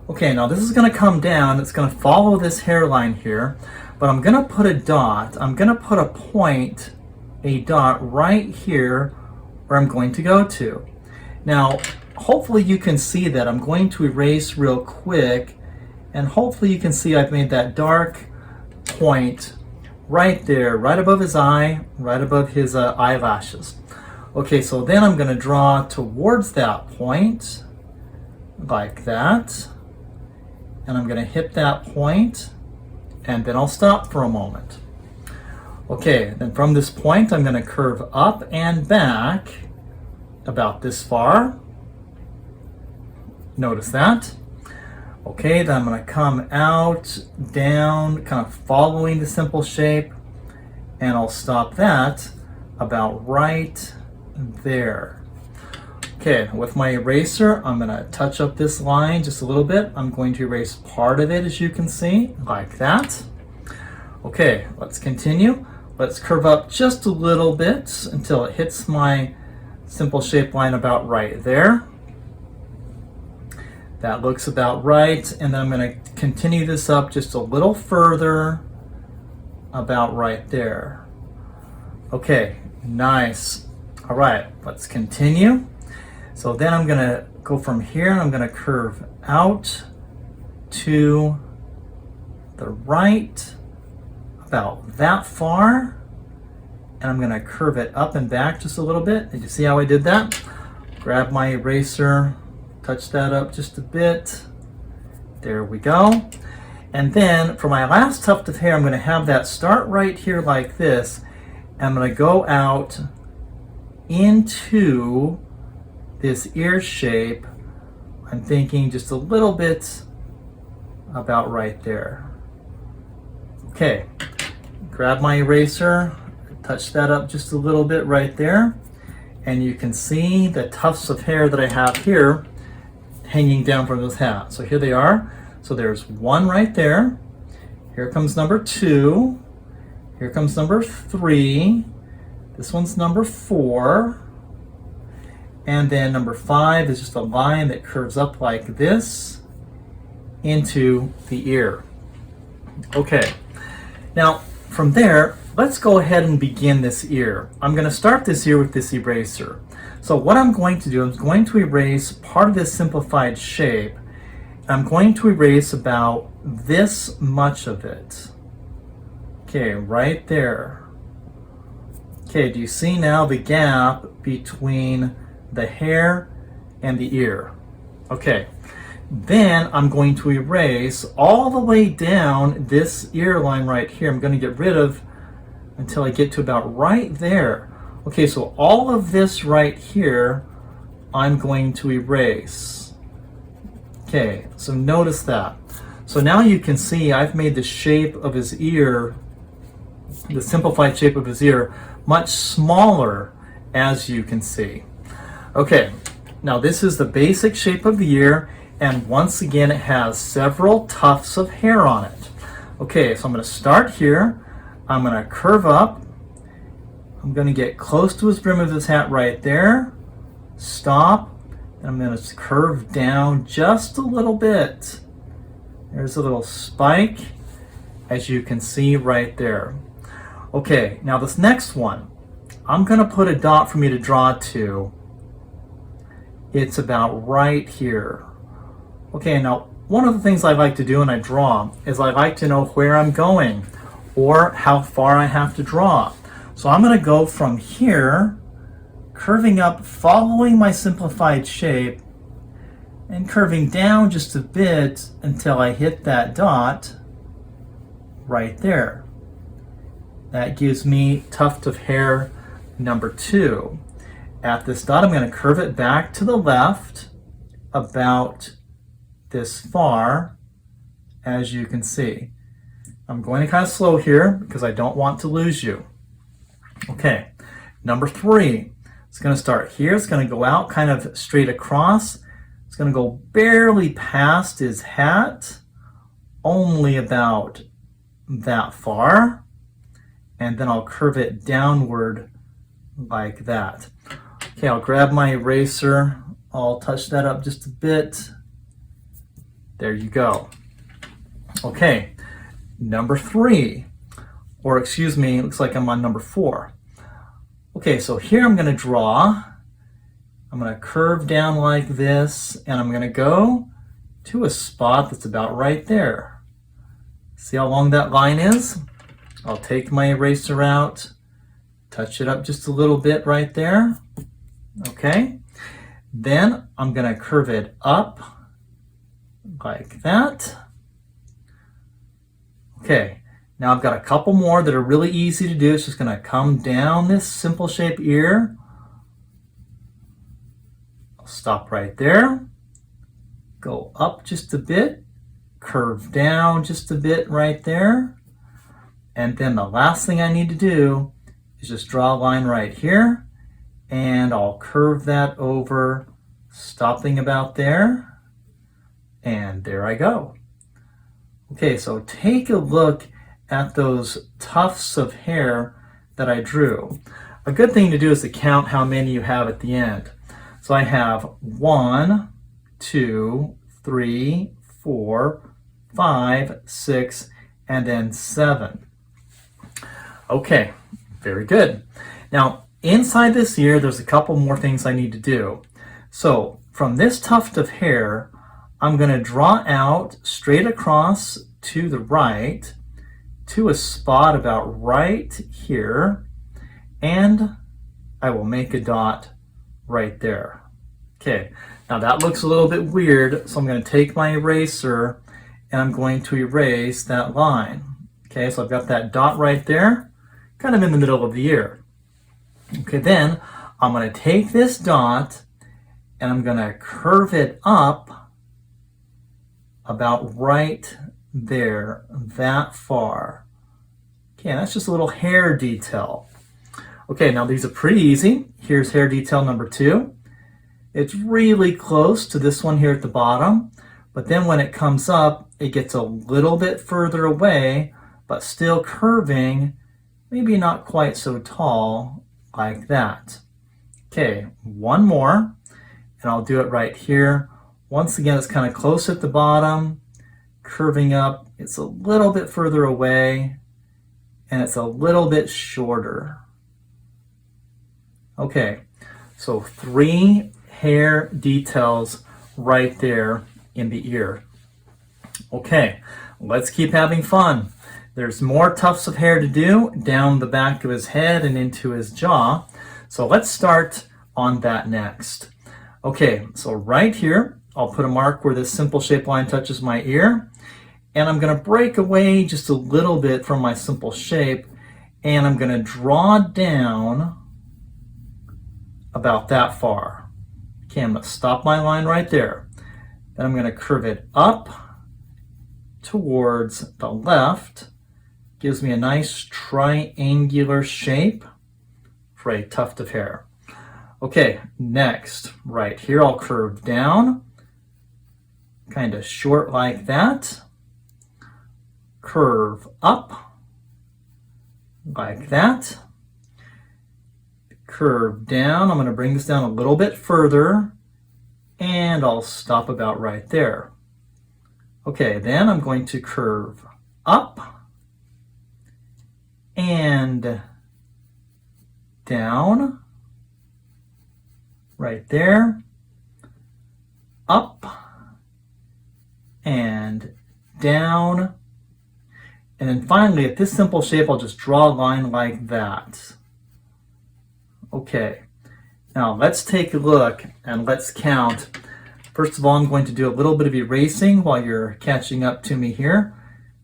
Okay, now this is going to come down. It's going to follow this hairline here, but I'm going to put a dot. I'm going to put a point, a dot right here where I'm going to go to. Now, hopefully you can see that. I'm going to erase real quick, and hopefully you can see I've made that dark point right there, right above his eye, right above his eyelashes. Okay, so then I'm going to draw towards that point, like that. And I'm going to hit that point, and then I'll stop for a moment. Okay, then from this point, I'm going to curve up and back about this far. Notice that. Okay, then I'm going to come out, down, kind of following the simple shape, and I'll stop that about right there. Okay, with my eraser, I'm going to touch up this line just a little bit. I'm going to erase part of it, as you can see, like that. Okay, let's continue. Let's curve up just a little bit until it hits my simple shape line about right there. That looks about right, and then I'm going to continue this up just a little further, about right there. Okay, nice. All right, let's continue. So then I'm going to go from here, and I'm going to curve out to the right about that far, and I'm going to curve it up and back just a little bit. Did you see how I did that? Grab my eraser, touch that up just a bit. There we go. And then for my last tuft of hair, I'm going to have that start right here like this, and I'm going to go out into this ear shape. I'm thinking just a little bit about right there. Okay, grab my eraser, touch that up just a little bit right there, and you can see the tufts of hair that I have here hanging down from this hat. So here they are. So there's one right there. Here comes number 2. Here comes number 3. This one's number 4. And then number 5 is just a line that curves up like this into the ear. Okay, now from there, let's go ahead and begin this ear. I'm going to start this ear with this eraser. So what I'm going to do, I'm going to erase part of this simplified shape. I'm going to erase about this much of it. Okay, right there. Okay, do you see now the gap between the hair and the ear? Okay, then I'm going to erase all the way down this ear line right here. I'm going to get rid of until I get to about right there. Okay, so all of this right here, I'm going to erase. Okay, so notice that. So now you can see I've made the shape of his ear, the simplified shape of his ear, much smaller, as you can see. Okay, now this is the basic shape of the ear, and once again it has several tufts of hair on it. Okay, so I'm going to start here. I'm going to curve up. I'm going to get close to his brim of his hat right there. Stop. And I'm going to curve down just a little bit. There's a little spike, as you can see right there. Okay, now this next one, I'm going to put a dot for me to draw to. It's about right here. Okay, now one of the things I like to do when I draw is I like to know where I'm going or how far I have to draw. So I'm going to go from here, curving up, following my simplified shape, and curving down just a bit until I hit that dot right there. That gives me tuft of hair number 2. At this dot, I'm going to curve it back to the left about this far, as you can see. I'm going to kind of slow here because I don't want to lose you. Okay, number 3. It's going to start here. It's going to go out kind of straight across. It's going to go barely past his hat, only about that far. And then I'll curve it downward like that. Okay, I'll grab my eraser. I'll touch that up just a bit. There you go. Okay, number 3. Or excuse me, it looks like I'm on number 4. Okay, so here I'm going to draw I'm going to curve down like this, and I'm going to go to a spot that's about right there. See how long that line is? I'll take my eraser out, touch it up just a little bit right there. Okay. Then I'm going to curve it up like that. Okay. Now I've got a couple more that are really easy to do. It's just going to come down this simple shape ear. I'll stop right there. Go up just a bit. Curve down just a bit right there. And then the last thing I need to do is just draw a line right here. And I'll curve that over, stopping about there. And there I go. Okay, so take a look at those tufts of hair that I drew. A good thing to do is to count how many you have at the end. So I have 1, 2, 3, 4, 5, 6, and then 7. Okay, very good. Now, inside this ear, there's a couple more things I need to do. So, from this tuft of hair, I'm going to draw out straight across to the right to a spot about right here, and I will make a dot right there. Okay, now that looks a little bit weird, so I'm going to take my eraser and I'm going to erase that line. Okay, so I've got that dot right there, kind of in the middle of the ear. Okay, then I'm going to take this dot and I'm going to curve it up about right there, that far. Okay, that's just a little hair detail. Okay, now these are pretty easy. Here's hair detail number 2. It's really close to this one here at the bottom, but then when it comes up, it gets a little bit further away, but still curving, maybe not quite so tall like that. Okay, one more, and I'll do it right here. Once again, it's kind of close at the bottom, curving up. It's a little bit further away, and it's a little bit shorter. Okay, so 3 hair details right there in the ear. Okay, let's keep having fun. There's more tufts of hair to do down the back of his head and into his jaw. So let's start on that next. Okay, so right here, I'll put a mark where this simple shape line touches my ear. And I'm going to break away just a little bit from my simple shape. And I'm going to draw down about that far. Okay, I'm going to stop my line right there. Then I'm going to curve it up towards the left. Gives me a nice triangular shape for a tuft of hair. Okay, next, right here I'll curve down, kind of short like that. Curve up like that. Curve down. I'm going to bring this down a little bit further, and I'll stop about right there. Okay, then I'm going to curve up and down right there, up and down, and then finally at this simple shape I'll just draw a line like that. Okay, now let's take a look and let's count. First of all, I'm going to do a little bit of erasing while you're catching up to me here,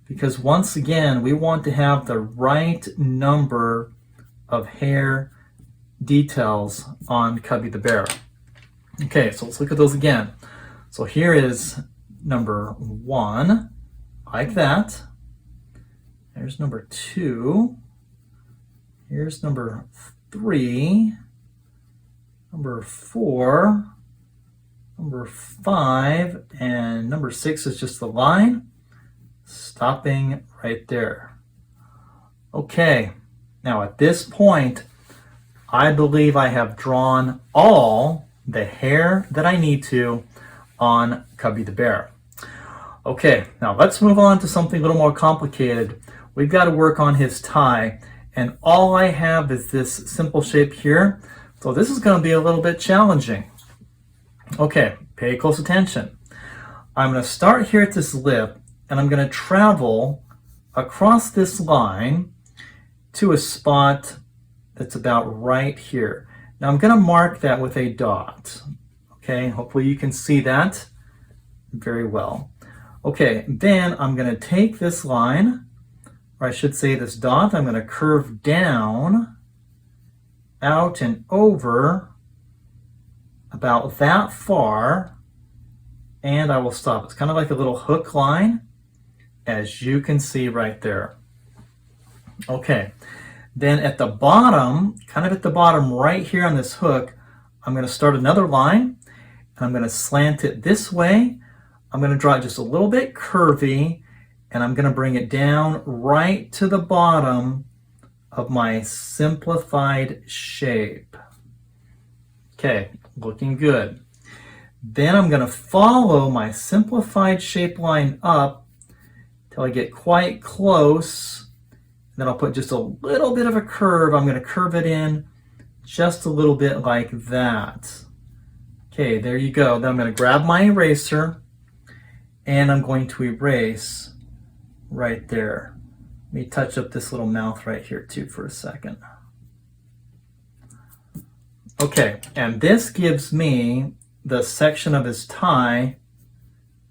because once again we want to have the right number of hair details on Cubby the bear. Okay, so let's look at those again. So here is number 1, like that. There's number 2. Here's number 3. Number 4. Number 5. And number 6 is just the line, stopping right there. Okay, now at this point, I believe I have drawn all the hair that I need to on Cubby the bear. Okay, now let's move on to something a little more complicated. We've got to work on his tie, and all I have is this simple shape here. So this is going to be a little bit challenging. Okay, pay close attention. I'm going to start here at this lip, and I'm going to travel across this line to a spot that's about right here. Now I'm going to mark that with a dot. Okay, hopefully you can see that very well. Okay, then I'm going to take this line, or I should say this dot, I'm going to curve down, out and over about that far, and I will stop. It's kind of like a little hook line, as you can see right there. Okay, then at the bottom, kind of at the bottom right here on this hook, I'm going to start another line, and I'm going to slant it this way. I'm going to draw it just a little bit curvy, and I'm going to bring it down right to the bottom of my simplified shape. Okay, looking good. Then I'm going to follow my simplified shape line up till I get quite close. Then I'll put just a little bit of a curve. I'm going to curve it in just a little bit like that. Okay, there you go. Then I'm going to grab my eraser and I'm going to erase right there. Let me touch up this little mouth right here too for a second. Okay, and this gives me the section of his tie.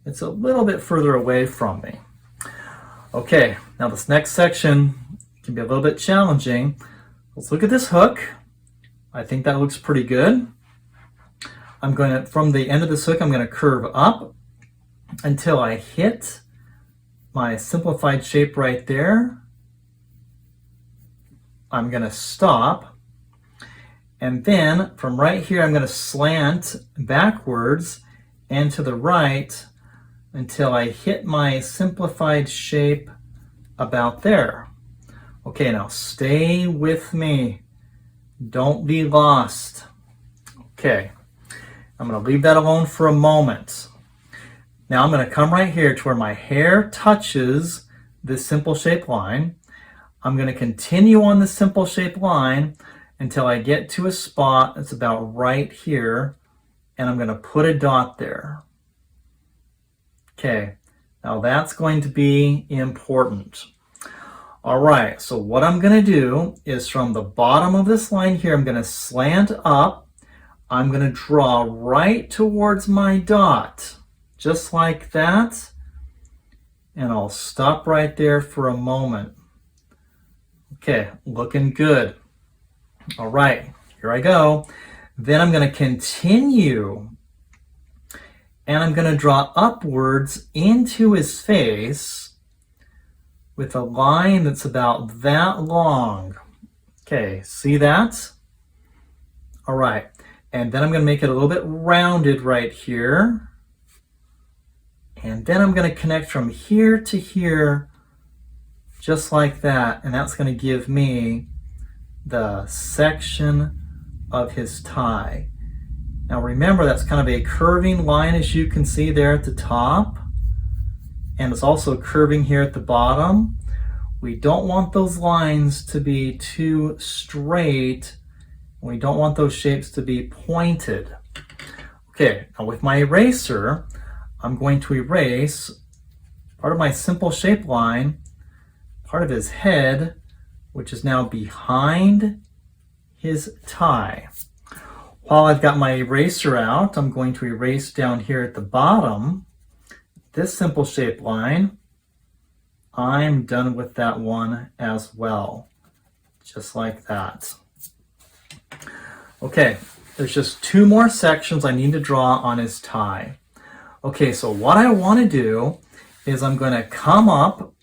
It's a little bit further away from me. Okay, now this next section can be a little bit challenging. Let's look at this hook. I think that looks pretty good. I'm going to, from the end of this hook, I'm going to curve up until I hit my simplified shape right there. I'm going to stop. And then from right here, I'm going to slant backwards and to the right until I hit my simplified shape about there. Okay, now stay with me. Don't be lost. Okay, I'm going to leave that alone for a moment. Now I'm going to come right here to where my hair touches this simple shape line. I'm going to continue on this simple shape line until I get to a spot that's about right here, and I'm going to put a dot there. Okay, now that's going to be important. All right, so what I'm going to do is from the bottom of this line here, I'm going to slant up. I'm going to draw right towards my dot, just like that, and I'll stop right there for a moment. Okay, looking good. All right, here I go. Then I'm going to continue, and I'm going to draw upwards into his face with a line that's about that long. Okay, see that? All right, and then I'm going to make it a little bit rounded right here. And then I'm going to connect from here to here, just like that. And that's going to give me the section of his tie. Now remember, that's kind of a curving line, as you can see there at the top. And it's also curving here at the bottom. We don't want those lines to be too straight. We don't want those shapes to be pointed. Okay, now with my eraser, I'm going to erase part of my simple shape line, part of his head, which is now behind his tie. While I've got my eraser out, I'm going to erase down here at the bottom this simple shape line. I'm done with that one as well, just like that. Okay, there's just two more sections I need to draw on his tie. Okay, so what I want to do is I'm going to come up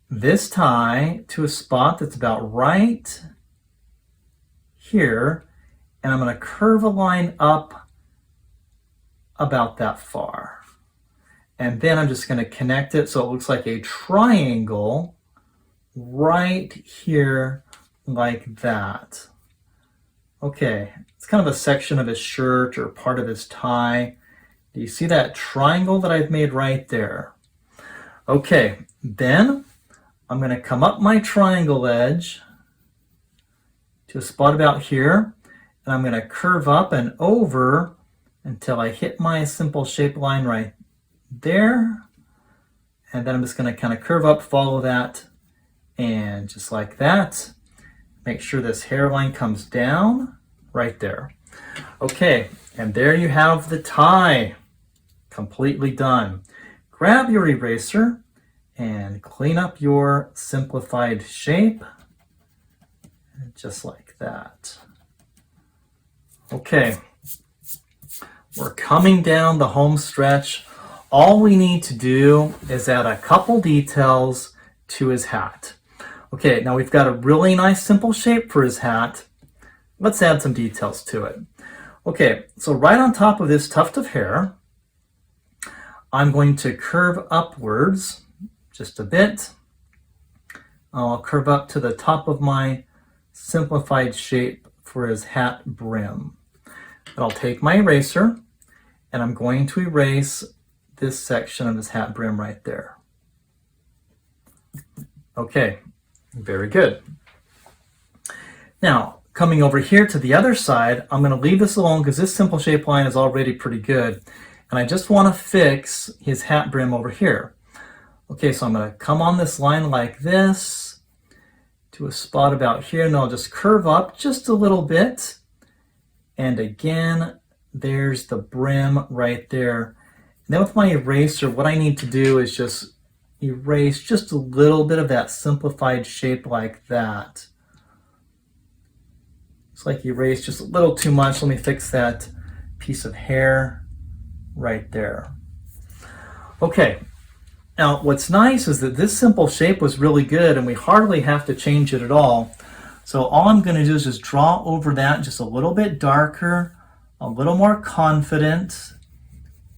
this tie to a spot that's about right here, and I'm going to curve a line up about that far. And then I'm just going to connect it so it looks like a triangle right here like that. Okay, it's kind of a section of his shirt or part of his tie. Do you see that triangle that I've made right there? Okay, then I'm going to come up my triangle edge to a spot about here, and I'm going to curve up and over until I hit my simple shape line right there. And then I'm just going to kind of curve up, follow that, and just like that. Make sure this hairline comes down right there. Okay, and there you have the tie. Completely done. Grab your eraser and clean up your simplified shape. Just like that. Okay, we're coming down the home stretch. All we need to do is add a couple details to his hat. Okay, now we've got a really nice simple shape for his hat. Let's add some details to it. Okay, so right on top of this tuft of hair, I'm going to curve upwards just a bit. I'll curve up to the top of my simplified shape for his hat brim. But I'll take my eraser and I'm going to erase this section of his hat brim right there. Okay, very good. Now, coming over here to the other side, I'm going to leave this alone because this simple shape line is already pretty good. And I just want to fix his hat brim over here. Okay, so I'm going to come on this line like this to a spot about here, and I'll just curve up just a little bit. And again, there's the brim right there. And then with my eraser, what I need to do is just erase just a little bit of that simplified shape like that. It's like you erased just a little too much. Let me fix that piece of hair right there. Okay, now what's nice is that this simple shape was really good and we hardly have to change it at all. So all I'm going to do is just draw over that just a little bit darker, a little more confident,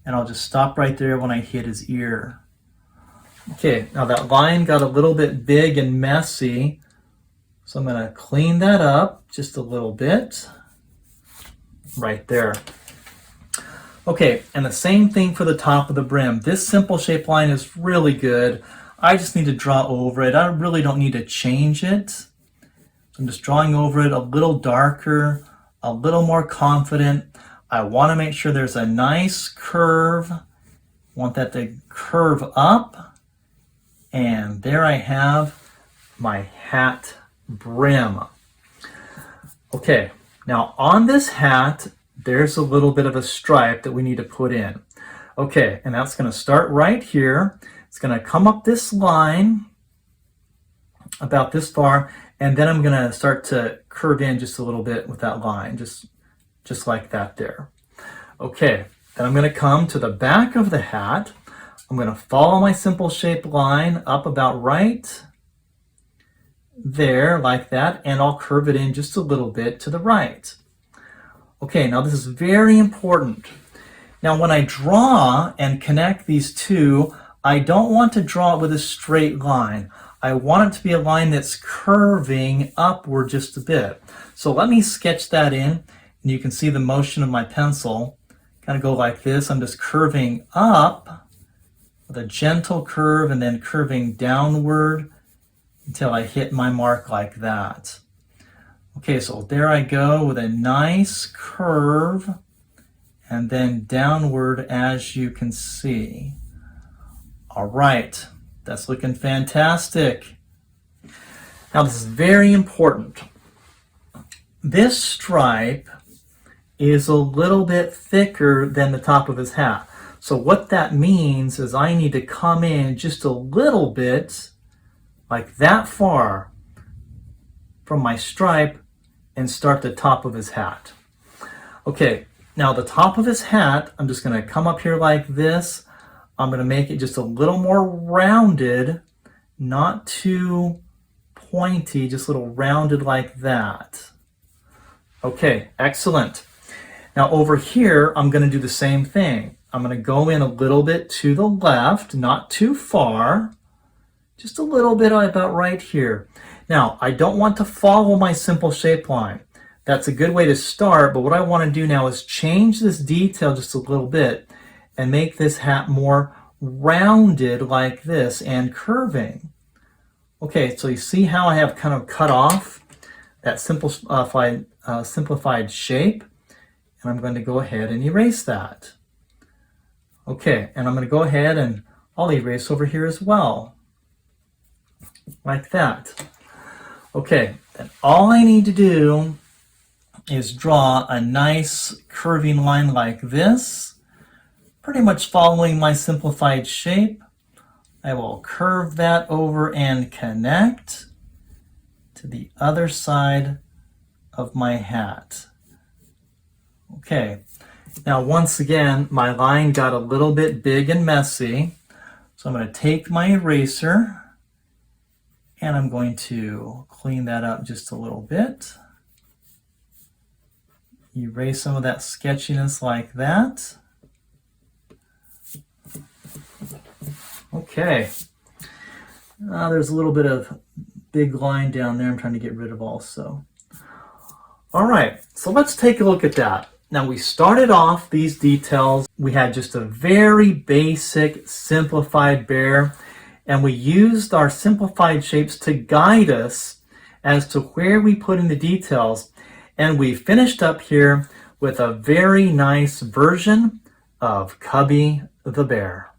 and I'll just stop right there when I hit his ear. Okay, now that line got a little bit big and messy, so I'm going to clean that up just a little bit right there. Okay, and the same thing for the top of the brim. This simple shape line is really good. I just need to draw over it. I really don't need to change it. I'm just drawing over it a little darker, a little more confident. I want to make sure there's a nice curve. I want that to curve up. And there I have my hat brim. Okay, now on this hat, there's a little bit of a stripe that we need to put in. Okay, and that's going to start right here. It's going to come up this line about this far, and then I'm going to start to curve in just a little bit with that line, just like that there. Okay, then I'm going to come to the back of the hat. I'm going to follow my simple shape line up about right there, like that, and I'll curve it in just a little bit to the right. Okay, now this is very important. Now when I draw and connect these two, I don't want to draw it with a straight line. I want it to be a line that's curving upward just a bit. So let me sketch that in, and you can see the motion of my pencil. Kind of go like this. I'm just curving up with a gentle curve and then curving downward until I hit my mark like that. Okay, so there I go with a nice curve and then downward, as you can see. All right, that's looking fantastic. Now this is very important. This stripe is a little bit thicker than the top of his hat. So what that means is I need to come in just a little bit, like that far from my stripe, and start the top of his hat. Okay, now the top of his hat, I'm just going to come up here like this. I'm going to make it just a little more rounded, not too pointy, just a little rounded like that. Okay, excellent. Now over here, I'm going to do the same thing. I'm going to go in a little bit to the left, not too far, just a little bit about right here. Now, I don't want to follow my simple shape line. That's a good way to start, but what I want to do now is change this detail just a little bit and make this hat more rounded like this and curving. Okay, so you see how I have kind of cut off that simplified shape? And I'm going to go ahead and erase that. Okay, and I'm going to go ahead and I'll erase over here as well. Like that. Okay, then all I need to do is draw a nice curving line like this, pretty much following my simplified shape. I will curve that over and connect to the other side of my hat. Okay, now once again, my line got a little bit big and messy, so I'm going to take my eraser and I'm going to clean that up just a little bit. Erase some of that sketchiness like that. Okay, there's a little bit of big line down there I'm trying to get rid of also. All right, so let's take a look at that. Now we started off these details. We had just a very basic simplified bear, and we used our simplified shapes to guide us as to where we put in the details. And we finished up here with a very nice version of Cubby the bear.